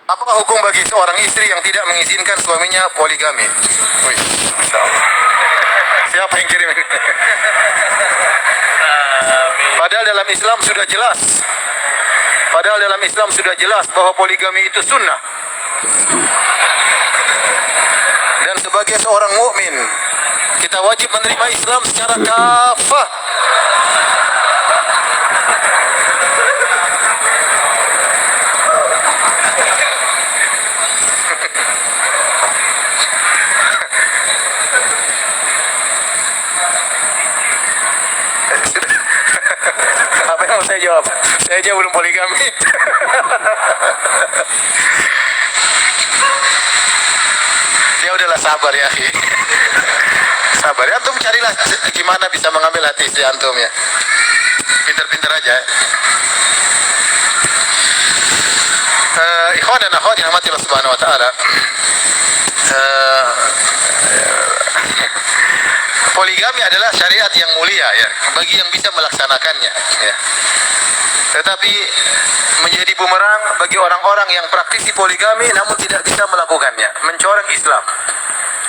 Apakah hukum bagi seorang istri yang tidak mengizinkan suaminya poligami? Wih, Masya Allah. Siapa yang kirim ini? Padahal dalam Islam sudah jelas. Padahal dalam Islam sudah jelas bahwa poligami itu sunnah. Dan sebagai seorang mukmin, kita wajib menerima Islam secara kafah. Apa yang mau saya jawab? Saya aja belum poligami. Ya udahlah, sabar ya, akhi. Sabar ya, antum carilah gimana bisa mengambil hati istri antum ya. Pinter-pinter aja. Ikhwan dan akhwat yang dirahmati Allah Subhanahu wa taala. Poligami adalah syariat yang mulia ya bagi yang bisa melaksanakannya ya. Tetapi menjadi bumerang bagi orang-orang yang praktisi poligami namun tidak bisa melakukannya, mencoreng Islam.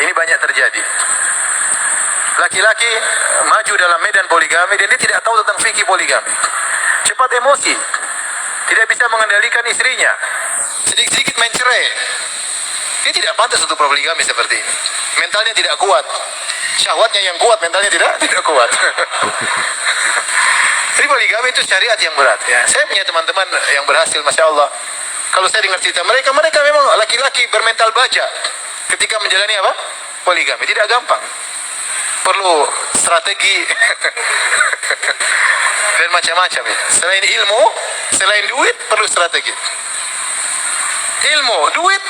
Ini banyak terjadi. Laki-laki maju dalam medan poligami dan dia tidak tahu tentang fikih poligami. Cepat emosi, tidak bisa mengendalikan istrinya, sedikit-sedikit main cerai. Dia tidak pantas untuk poligami seperti ini. Mentalnya tidak kuat, syahwatnya yang kuat, mentalnya tidak kuat. Jadi poligami itu syariat yang berat ya. Saya punya teman-teman yang berhasil, Masya Allah. Kalau saya dengar cerita mereka memang laki-laki bermental baja ketika menjalani apa? Poligami. Tidak gampang. Perlu strategi dan macam-macam ya. Selain ilmu, selain duit, perlu strategi. Ilmu, duit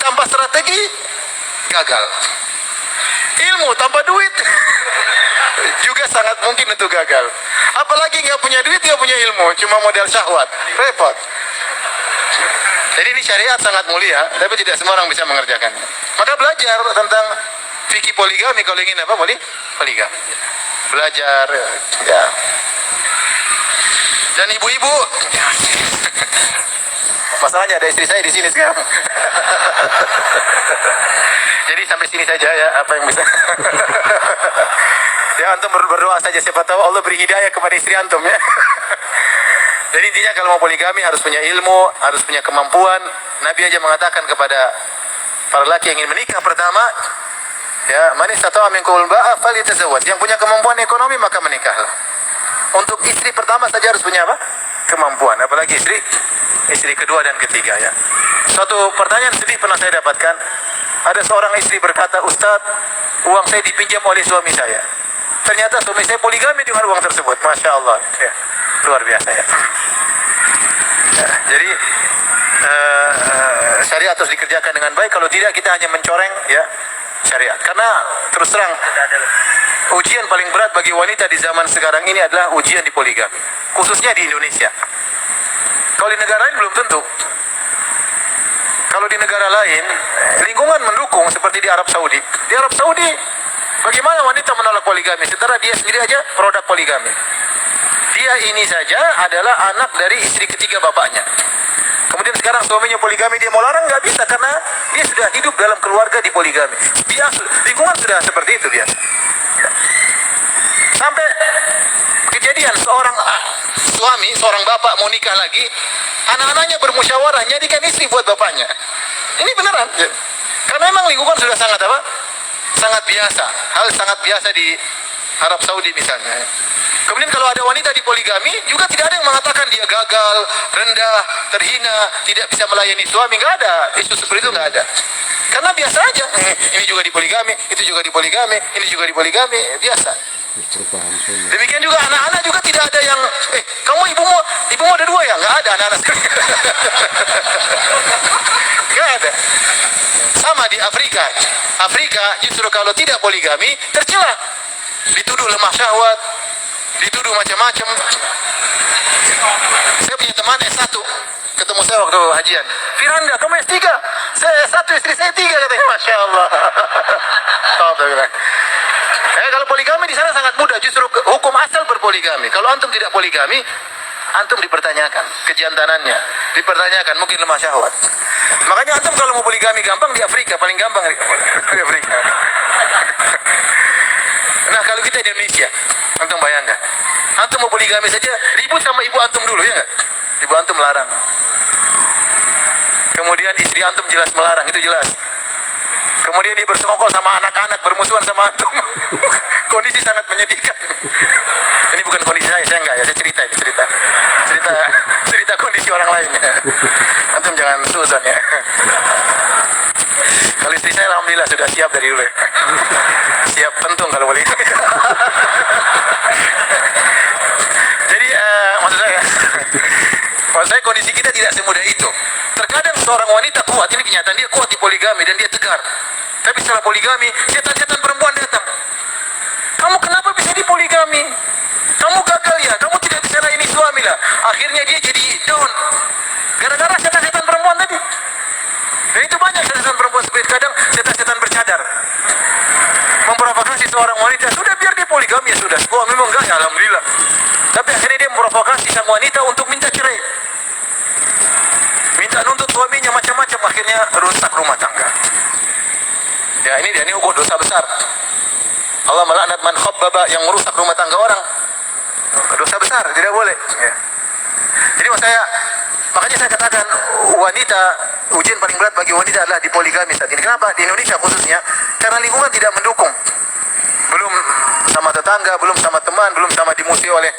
tanpa strategi gagal. Ilmu tanpa duit juga sangat mungkin untuk gagal. Apalagi nggak punya duit, nggak punya ilmu, cuma modal syahwat, repot. Jadi ini syariat sangat mulia, tapi tidak semua orang bisa mengerjakannya. Maka belajar tentang fikih poligami kalau ingin apa? Poligami. Belajar ya. Dan ibu-ibu, masalahnya ada istri saya di sini sekarang. Jadi sampai sini saja ya, apa yang bisa. Ya, antum berdoa saja, siapa tahu Allah beri hidayah kepada istri antum ya. Jadi intinya kalau mau poligami harus punya ilmu, harus punya kemampuan. Nabi aja mengatakan kepada para laki yang ingin menikah pertama, ya, man istata'a minkumul ba'a falyatazawwaj. Yang punya kemampuan ekonomi maka menikahlah. Untuk istri pertama saja harus punya apa? Kemampuan, apalagi istri kedua dan ketiga ya. Suatu pertanyaan sedih pernah saya dapatkan. Ada seorang istri berkata, "Ustadz, uang saya dipinjam oleh suami saya. Ternyata suami saya poligami dengan uang tersebut." Masya Allah ya, luar biasa ya. Ya, jadi syariat harus dikerjakan dengan baik. Kalau tidak kita hanya mencoreng ya syariat. Karena terus terang ujian paling berat bagi wanita di zaman sekarang ini adalah ujian di poligami, khususnya di Indonesia. Kalau di negara lain belum tentu. Kalau di negara lain lingkungan mendukung seperti di Arab Saudi. Di Arab Saudi bagaimana wanita menolak poligami? Sementara dia sendiri aja produk poligami. Dia ini saja adalah anak dari istri ketiga bapaknya. Kemudian sekarang suaminya poligami, dia mau larang nggak bisa karena dia sudah hidup dalam keluarga di poligami. Biasa, lingkungan sudah seperti itu dia. Ya. Sampai kejadian seorang suami, seorang bapak mau nikah lagi, anak-anaknya bermusyawarah jadikan istri buat bapaknya. Ini beneran. Ya. Karena memang lingkungan sudah sangat apa? Sangat biasa. Hal sangat biasa di Arab Saudi misalnya. Kemudian kalau ada wanita di poligami, juga tidak ada yang mengatakan dia gagal, rendah, terhina, tidak bisa melayani suami. Nggak ada. Isu seperti itu nggak ada. Karena biasa aja. Ini juga di poligami, itu juga di poligami, ini juga di poligami. Biasa. Demikian juga anak-anak juga tidak ada yang, kamu ibumu ada dua ya? Nggak ada anak-anak. Nggak ada. Sama di Afrika. Afrika justru kalau tidak poligami, tercela. Dituduh lemah syahwat, dituduh macam-macam. Saya punya teman S1, ketemu saya waktu hajian. Firanda, kamu S3? Saya S1, istri saya 3 katanya. Masya Allah. Top, saya bilang. Kalau poligami di sana sangat mudah, justru hukum asal berpoligami. Kalau antum tidak poligami, antum dipertanyakan kejantanannya, dipertanyakan mungkin lemah syahwat. Makanya antum kalau mau poligami gampang di Afrika, paling gampang di Afrika. Nah kalau kita di Indonesia, antum bayangkan, antum mau poligami saja ribut sama ibu antum dulu, ya nggak? Ibu antum larang. Kemudian istri antum jelas melarang, itu jelas. Kemudian dia bersekongkol sama anak-anak, bermusuhan sama antum. Kondisi sangat menyedihkan. Ini bukan kondisi saya enggak ya, saya cerita kondisi orang lain ya. Antum jangan suzon ya. Kalau istri saya alhamdulillah sudah siap dari dulu ya. Siap pentung kalau boleh. Jadi maksud saya kondisi kita tidak semudah itu. Terkadang seorang wanita kuat, ini kenyataan dia kuat di poligami dan dia tegar. Tapi setelah poligami, setan-setan perempuan datang. Kamu kenapa bisa di poligami? Kamu gagal ya, kamu tidak bisa layani suami lah. Akhirnya dia jadi down. Gara-gara setan-setan perempuan tadi. Dan itu banyak setan perempuan seperti kadang setan-setan bercadar. Memprovokasi seorang wanita, sudah biar dia poligami ya sudah. Wah memang enggak ya, alhamdulillah. Tapi akhirnya dia memprovokasi sang wanita untuk minta cerai. Minta nuntut suaminya macam-macam, akhirnya rusak rumah tangga. Ya ini hukum dosa besar. Allah melaknat man khabbaba, yang merusak rumah tangga orang. Dosa besar, tidak boleh. Ya. Jadi makanya saya katakan wanita, ujian paling berat bagi wanita adalah di poligami saat ini. Kenapa? Di Indonesia khususnya, karena lingkungan tidak mendukung. Belum sama tetangga, belum sama teman, belum sama dimusuhi oleh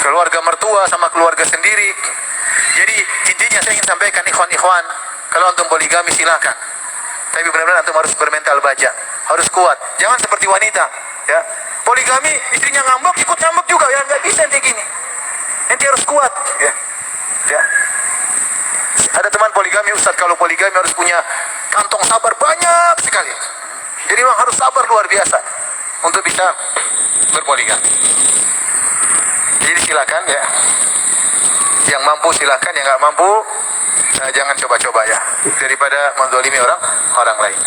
keluarga mertua, sama keluarga sendiri. Jadi intinya saya ingin sampaikan ikhwan-ikhwan, kalau antum poligami silakan. Tapi benar-benar antum harus bermental baja, harus kuat. Jangan seperti wanita, ya. Poligami istrinya ngambek, ikut ngambek juga, ya nggak bisa nanti gini. Nanti harus kuat, ya. Ya. Ada teman poligami, Ustaz, kalau poligami harus punya kantong sabar banyak sekali. Jadi memang harus sabar luar biasa untuk bisa berpoligami. Jadi silakan ya. Yang mampu silakan, yang nggak mampu jangan coba-coba ya, daripada menzalimi orang lain.